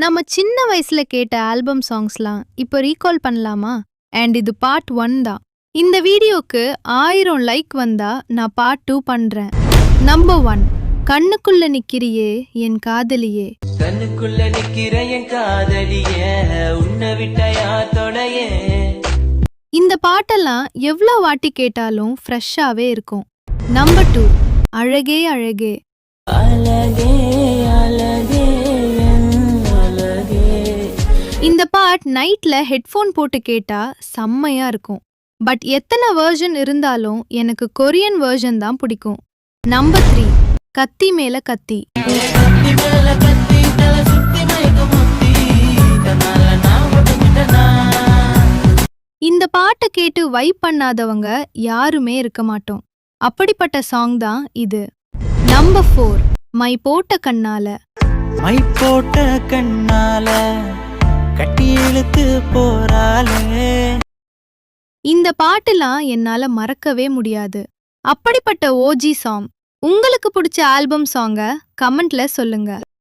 நம்ம சின்ன வயசுல கேட்ட ஆல்பம் சாங்ஸ்லாம் இப்போ ரீகால் பண்ணலாமா? அண்ட் இது பார்ட் 1 தான். இந்த வீடியோக்கு 1000 லைக் வந்தா நான் பார்ட் 2 பண்றேன். நம்பர் 1, கண்ணுக்குள்ள நிக்கிறியே என் காதலியே. கண்ணுக்குள்ள நிக்கிற என் காதலியே, உன்னை விட்டா யார் தொலையே. இந்த பாட்டெல்லாம் எவ்வளோ வாட்டி கேட்டாலும் ஃப்ரெஷ்ஷாவே இருக்கும். நம்பர் 2, அழகே அழகே. அழகே அழகே என் அழகே. இந்த பாட் நைட்ல ஹெட்ஃபோன் போட்டு கேட்டா செம்மையா இருக்கும். பட் எத்தனை வெர்ஷன் இருந்தாலும் எனக்கு கொரியன் வெர்ஷன் தான் பிடிக்கும். நம்பர் 3, கத்தி மேல கத்தி. கத்தி மேல கத்தி தலை சுத்தி மயக்க முத்தி, தன்னால நான் ஒட்டுக்கிட்டனா. இந்த பாட்டை கேட்டு வைப் பண்ணாதவங்க யாருமே இருக்க மாட்டோம். அப்படிப்பட்ட சாங் தான் இது. நம்பர் 4, மை போட்ட கண்ணால. மை போட்ட கண்ணால கட்டி இழுத்து போறாளே. இந்த பாட்டுலாம் என்னால மறக்கவே முடியாது. அப்படிப்பட்ட ஓஜி சாங். உங்களுக்கு பிடிச்ச ஆல்பம் சாங்க கமெண்ட்ல சொல்லுங்க.